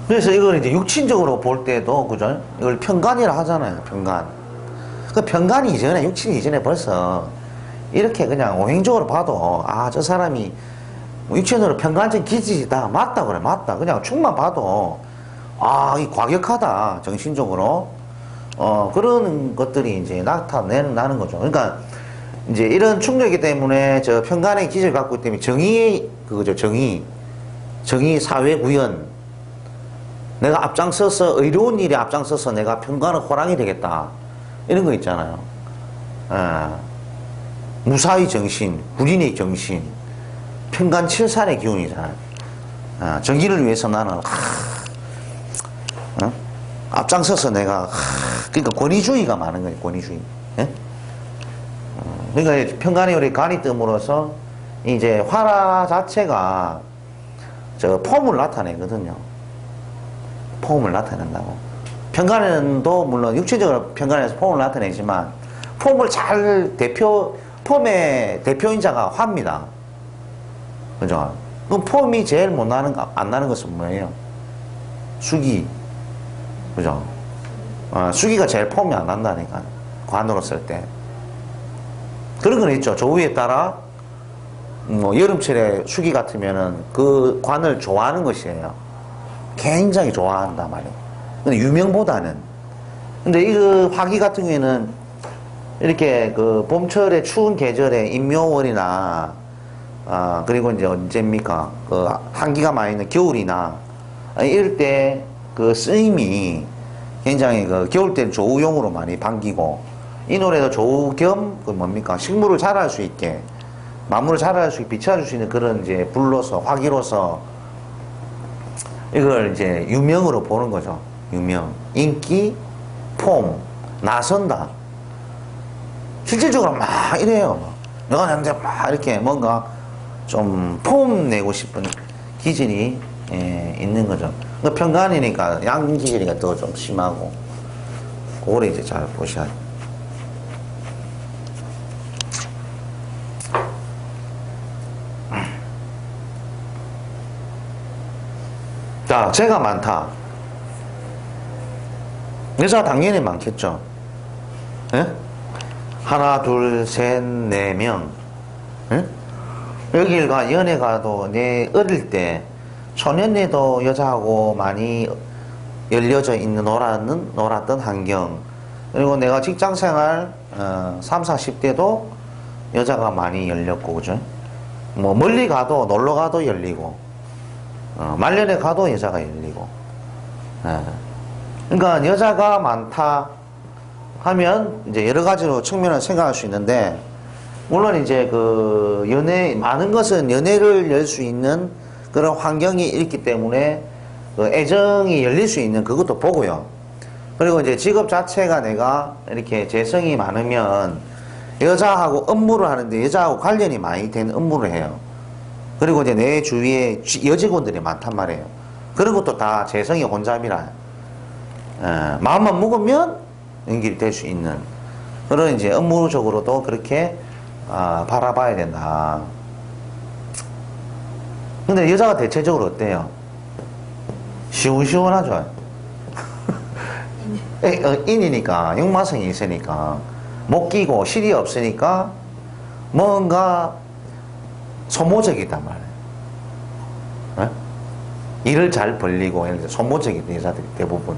Speaker 2: 그래서 이걸 이제 육친적으로 볼 때도, 그죠? 이걸 편간이라 하잖아요, 편간. 그 편간이 이전에, 육친 이전에 벌써 이렇게 그냥 오행적으로 봐도, 저 사람이 육친으로 편간적 기질이다. 맞다, 그래, 맞다. 그냥 충만 봐도, 이 과격하다, 정신적으로. 그런 것들이 이제 나타나는 거죠. 그러니까, 이제 이런 충격이기 때문에 저 편간의 기질을 갖고 있기 때문에 그거죠, 정의, 사회 구현. 내가 앞장서서, 의로운 일에 앞장서서 내가 편간의 호랑이 되겠다. 이런 거 있잖아요. 무사의 정신, 군인의 정신, 편간 칠산의 기운이잖아요. 정의를 위해서 나는, 앞장서서 내가, 그러니까 권위주의가 많은 거예요, 권위주의. 예? 그러니까 편간이 우리 간이 뜸으로써 이제 화라 자체가 저 폼을 나타내거든요. 폼을 나타낸다고. 편간도 물론 육체적으로 편간에서 폼을 나타내지만 폼을 폼의 대표인자가 화입니다. 그죠? 그럼 폼이 제일 안 나는 것은 뭐예요? 수기. 그죠? 수기가 제일 폼이 안 난다니까. 관으로 쓸 때. 그런 건 있죠. 조우에 따라, 여름철에 수기 같으면은 그 관을 좋아하는 것이에요. 굉장히 좋아한단 말이에요. 근데 유명보다는. 근데 이 화기 같은 경우에는 이렇게 그 봄철에 추운 계절에 인묘월이나, 그리고 이제 언제입니까? 그 한기가 많이 있는 겨울이나, 이럴 때 그 쓰임이 굉장히 그 겨울 때는 조우용으로 많이 반기고, 이 노래도 조우 겸, 그 뭡니까? 식물을 자랄 수 있게, 만물을 자랄 수 있게 비춰줄 수 있는 그런 이제 불로서, 화기로서, 이걸 이제 유명으로 보는 거죠. 유명. 인기, 폼, 나선다. 실질적으로 막 이래요. 내가 남자 막 이렇게 뭔가 좀 폼 내고 싶은 기질이 있는 거죠. 그러니까 편간이니까 양 기질이가 더 좀 심하고, 그거를 이제 잘 보셔야 돼요. 자, 죄가 많다. 여자 당연히 많겠죠. 예? 하나, 둘, 셋, 네 명. 예? 여길 가, 연애 가도 내 어릴 때 초년에도 여자하고 많이 열려져 있는 놀았던 환경. 그리고 내가 직장 생활, 3, 40대도 여자가 많이 열렸고, 그죠? 뭐, 멀리 가도, 놀러 가도 열리고, 말년에 가도 여자가 열리고. 예. 그러니까 여자가 많다 하면 이제 여러 가지로 측면을 생각할 수 있는데, 물론 이제 그 많은 것은 연애를 열 수 있는 그런 환경이 있기 때문에 그 애정이 열릴 수 있는 그것도 보고요. 그리고 이제 직업 자체가 내가 이렇게 재성이 많으면 여자하고 업무를 하는데 여자하고 관련이 많이 된 업무를 해요. 그리고 이제 내 주위에 여직원들이 많단 말이에요. 그런 것도 다 재성이 혼잡이라. 마음만 먹으면 연결이 될 수 있는 그런 이제 업무적으로도 그렇게 바라봐야 된다. 근데 여자가 대체적으로 어때요? 시원시원하죠. 인이니까 역마성이 있으니까 못 끼고 실이 없으니까 뭔가 소모적이단 말이에요. 일을 잘 벌리고 소모적이다 여자들이 대부분.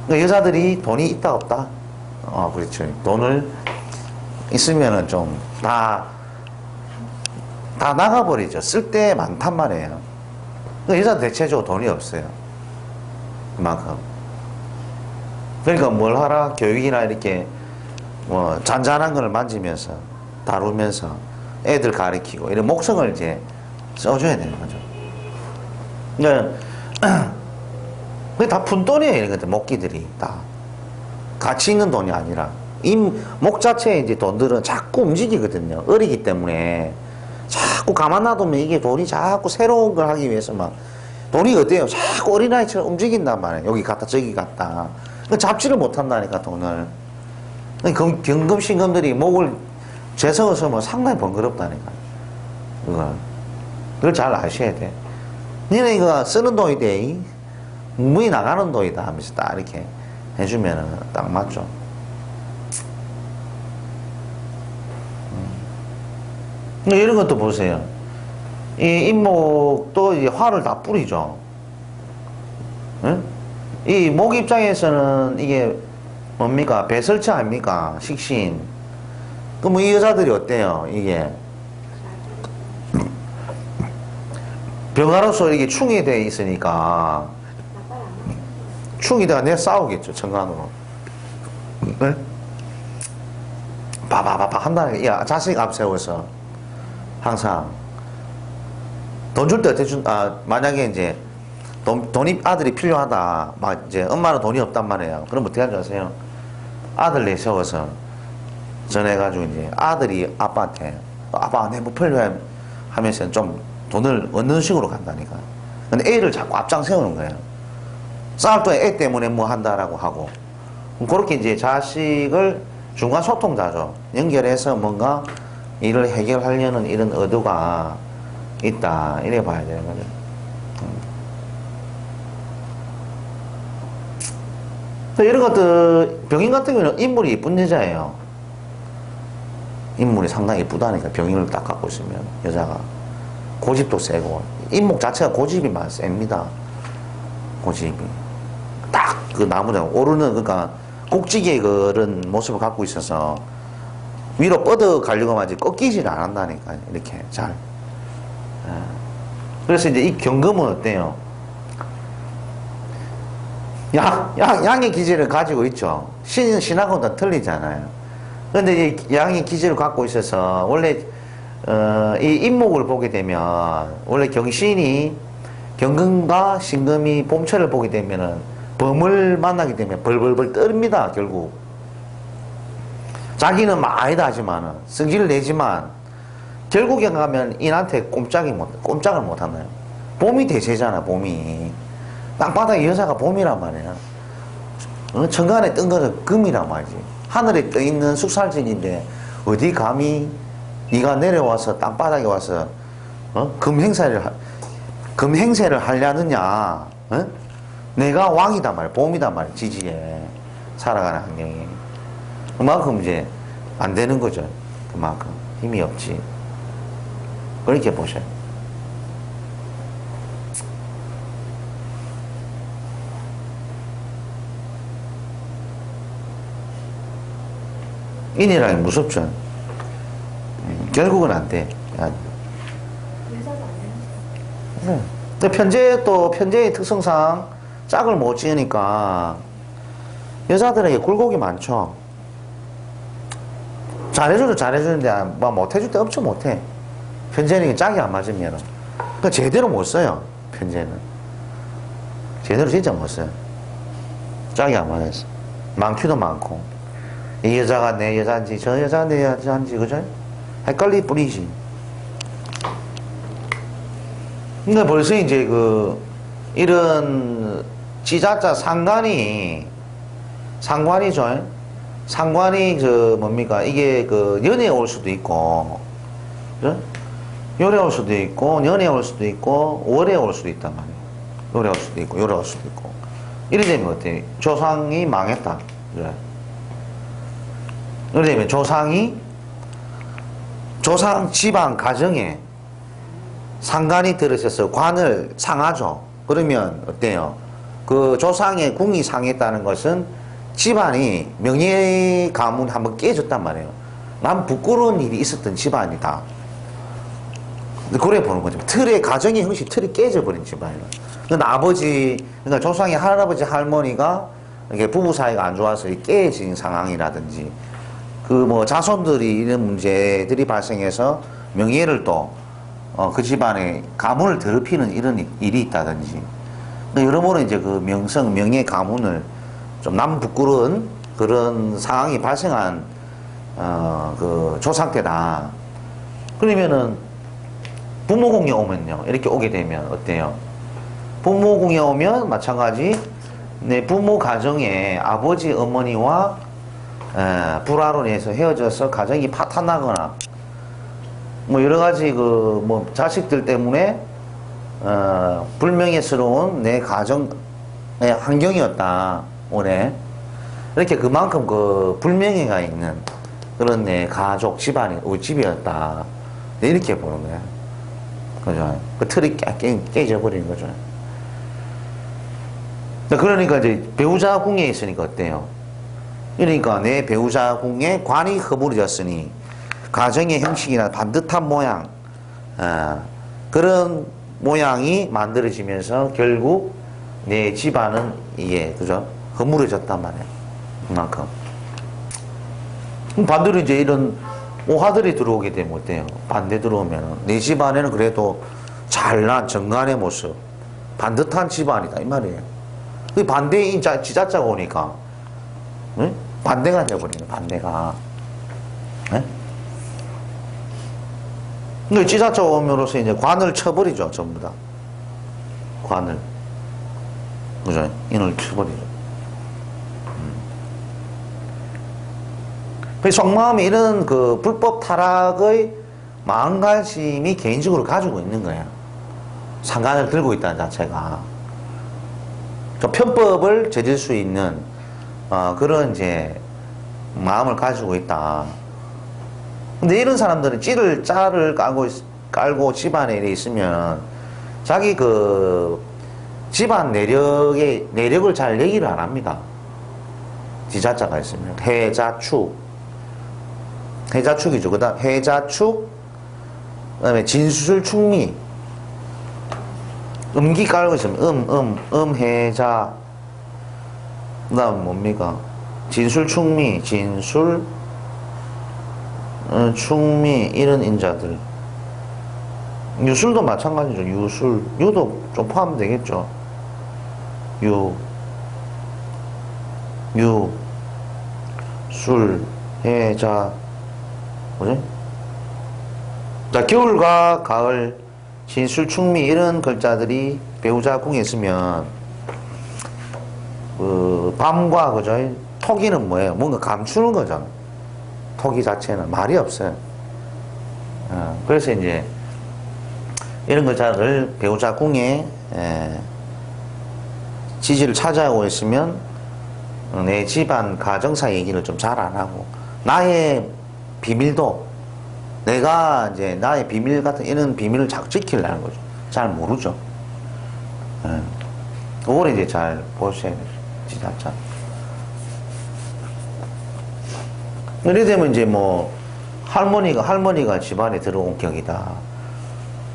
Speaker 2: 그러니까 여자들이 돈이 있다 없다? 그렇죠. 돈을 있으면은 좀 다 나가버리죠. 쓸 때 많단 말이에요. 그러니까 여자 대체적으로 돈이 없어요. 그만큼. 그러니까 뭘 하라? 교육이나 이렇게 뭐 잔잔한 걸 만지면서 다루면서 애들 가르치고 이런 목성을 이제 써줘야 되는 거죠. 그러니까 그게 다 푼돈이에요. 이런 것들 목기들이 다 가치 있는 돈이 아니라 목 자체에 이제 돈들은 자꾸 움직이거든요. 어리기 때문에 자꾸 가만 놔두면 이게 돈이 자꾸 새로운 걸 하기 위해서 막 돈이 어때요? 자꾸 어린아이처럼 움직인단 말이에요. 여기 갔다 저기 갔다. 잡지를 못한다니까 돈을. 경금신금들이 목을 재성을 쓰면 상당히 번거롭다니까. 그걸 잘 아셔야 돼. 니네 이거 쓰는 돈이 돼. 문이 나가는 돈이다 하면서 딱 이렇게 해주면은 딱 맞죠. 이런 것도 보세요. 이 인목도 이제 화를 다 뿌리죠. 응? 이 목 입장에서는 이게 뭡니까? 배설치 아닙니까? 식신. 그럼 이 여자들이 어때요? 이게 병화로서 이게 충이 돼 있으니까 충이 돼가 내 싸우겠죠. 천간으로. 네? 바바바바 한다는 게 자식 앞세워서 항상 돈 줄 때 어떻게 만약에 이제 돈이 아들이 필요하다. 막 이제 엄마는 돈이 없단 말이에요. 그럼 어떻게 하는지 아세요? 아들 내세워서 전해가지고 이제 아들이 아빠한테 아빠 내 뭐 필요해 하면서 좀 돈을 얻는 식으로 간다니까. 근데 애를 자꾸 앞장 세우는 거예요. 싸울 때 애 때문에 뭐 한다라고 하고. 그렇게 이제 자식을 중간 소통자죠. 연결해서 뭔가 일을 해결하려는 이런 의도가 있다. 이래 봐야 되는 거죠. 이런 것들, 병인 같은 경우는 인물이 이쁜 여자예요. 인물이 상당히 이쁘다니까, 병인을 딱 갖고 있으면, 여자가. 고집도 세고, 인목 자체가 고집이 많이 셉니다. 고집이. 딱 그 나무에 오르는, 그러니까, 꼭지기의 그런 모습을 갖고 있어서, 위로 뻗어 가려고 하지 꺾이질 않는다니까, 이렇게 잘. 그래서 이제 이 경금은 어때요? 양의 기질을 가지고 있죠. 신하고는 틀리잖아요. 그런데 이 양의 기질을 갖고 있어서 원래 이 인목을 보게 되면 원래 경신이 경금과 신금이 봄철을 보게 되면은 범을 만나게 되면 벌벌벌 떨립니다. 결국 자기는 막 아니다 하지만은 성질을 내지만 결국에 가면 인한테 꼼짝을 못 하나요? 봄이 대세잖아. 봄이 땅바닥에 여자가 봄이란 말이야. 천간에 뜬 거는 금이란 말이지. 하늘에 떠 있는 숙살진인데 어디 감히 네가 내려와서 땅바닥에 와서 금 행세를 하려느냐? 내가 왕이단 말이야. 봄이단 말이야. 지지에. 살아가는 환경이. 그만큼 이제 안 되는 거죠. 그만큼. 힘이 없지. 그렇게 보셔요. 인이라는 게 무섭죠. 결국은 안 돼.
Speaker 1: 여자도 안 되는 거.
Speaker 2: 근데 편제의 특성상 짝을 못 지으니까 여자들에게 굴곡이 많죠. 잘해줘도 잘해주는데 뭐 못해줄 때 엄청 못해. 편제는 짝이 안 맞으면. 그러니까 제대로 못 써요. 편제는. 제대로 진짜 못 써요. 짝이 안 맞았어. 많기도 많고. 이 여자가 내 여자인지 저 여자가 내 여자인지 그죠? 헷갈릴 뿐이지. 근데 벌써 이제 이런 지자자 상관이죠. 상관이 뭡니까? 이게 연애에 올 수도 있고, 그죠? 연애에 올 수도 있고, 연애에 올 수도 있고, 월에 올 수도 있단 말이에요. 월에 올 수도 있고, 열에 올 수도 있고. 이래 되면 어때? 조상이 망했다. 그래. 이래 되면 조상 집안 가정에 상관이 들어있어서 관을 상하죠. 그러면 어때요? 그 조상의 궁이 상했다는 것은 집안이 명예 가문이 한번 깨졌단 말이에요. 난 부끄러운 일이 있었던 집안이다. 그래 보는 거죠. 가정의 형식 틀이 깨져버린 집안이에요. 그러니까 그러니까 조상의 할아버지 할머니가 이게 부부 사이가 안 좋아서 깨진 상황이라든지 자손들이 이런 문제들이 발생해서 명예를 또 그 집안의 가문을 더럽히는 이런 일이 있다든지, 여러모로 이제 명예 가문을 좀 남 부끄러운 그런 상황이 발생한 조상 때다. 그러면은 부모궁에 오면요, 이렇게 오게 되면 어때요? 부모궁에 오면 마찬가지 내 부모 가정에 아버지 어머니와 불화로 인해서 헤어져서 가정이 파탄나거나 여러 가지 자식들 때문에 불명예스러운 내 가정의 환경이었다. 올해 이렇게 그만큼 불명예가 있는 그런 내 가족 집안이 우리 집이었다. 이렇게 보는 거야. 그죠? 그 틀이 깨져버리는 거죠. 그러니까 이제 배우자 궁에 있으니까 어때요? 그러니까 내 배우자 궁에 관이 허물어졌으니 가정의 형식이나 반듯한 모양, 그런 모양이 만들어지면서 결국 내 집안은 이게 그죠? 허물어졌단 말이에요. 그만큼. 반대로 이제 이런 오하들이 들어오게 되면 어때요? 반대 들어오면 내 집안에는 그래도 잘난 정간의 모습, 반듯한 집안이다 이 말이에요. 그 반대인 지자자가 오니까 응? 반대가 되어버리네. 반대가. 네? 근데 지자자 오면로써 이제 관을 쳐버리죠. 전부 다. 관을. 그죠? 인을 쳐버리죠. 속마음에 이런 불법 타락의 마음가짐이 개인적으로 가지고 있는 거예요. 상관을 들고 있다는 자체가. 편법을 저질 수 있는, 그런 이제, 마음을 가지고 있다. 근데 이런 사람들은 짤을 깔고 집안에 있으면 자기 집안 내력을 잘 얘기를 안 합니다. 지자자가 있으면. 해자축이죠. 그 다음 해자축, 그 다음에 진술충미. 음기 깔고 있으면 해자. 그 다음 뭡니까? 진술충미, 충미, 이런 인자들. 유술도 마찬가지죠. 유도 좀 포함되겠죠. 술, 해자, 뭐지? 자, 겨울과 가을, 진술, 충미, 이런 글자들이 배우자 궁에 있으면, 밤과, 그죠? 토기는 뭐예요? 뭔가 감추는 거잖아. 토기 자체는 말이 없어요. 그래서 이제, 이런 글자를 배우자 궁에 지지를 차지하고 있으면 내 집안 가정사 얘기를 좀 잘 안 하고 나의 비밀도 내가 이제 나의 비밀 같은 이런 비밀을 자꾸 지키려는 거죠. 잘 모르죠. 예. 그걸 이제 잘 보셔야 돼요. 진짜. 이래 되면 이제 뭐 할머니가 집안에 들어온 격이다.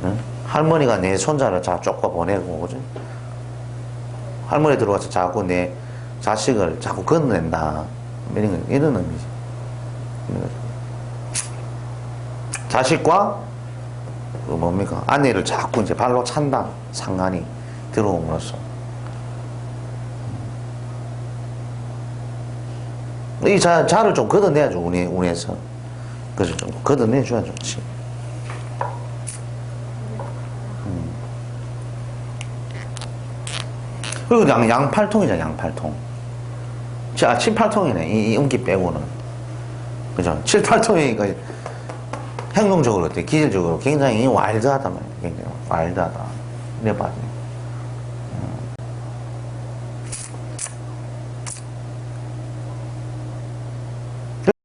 Speaker 2: 응? 할머니가 내 손자를 자 쫓아 보내고 그죠? 할머니 들어와서 자꾸 내 자식을 자꾸 건넨다. 이런 의미지. 자식과 그 뭡니까? 아내를 자꾸 이제 발로 찬다. 상관이 들어옴으로써. 이 자를 좀 걷어내야죠, 운에서. 그래서 좀 걷어내줘야 좋지. 그리고 양팔통이잖아, 양팔통. 자, 7팔통이네, 이 음기 빼고는. 그죠? 7팔통이니까 행동적으로, 어때? 기질적으로 굉장히 와일드하단 말이야. 굉장히 와일드하다. 이래 봐야 돼.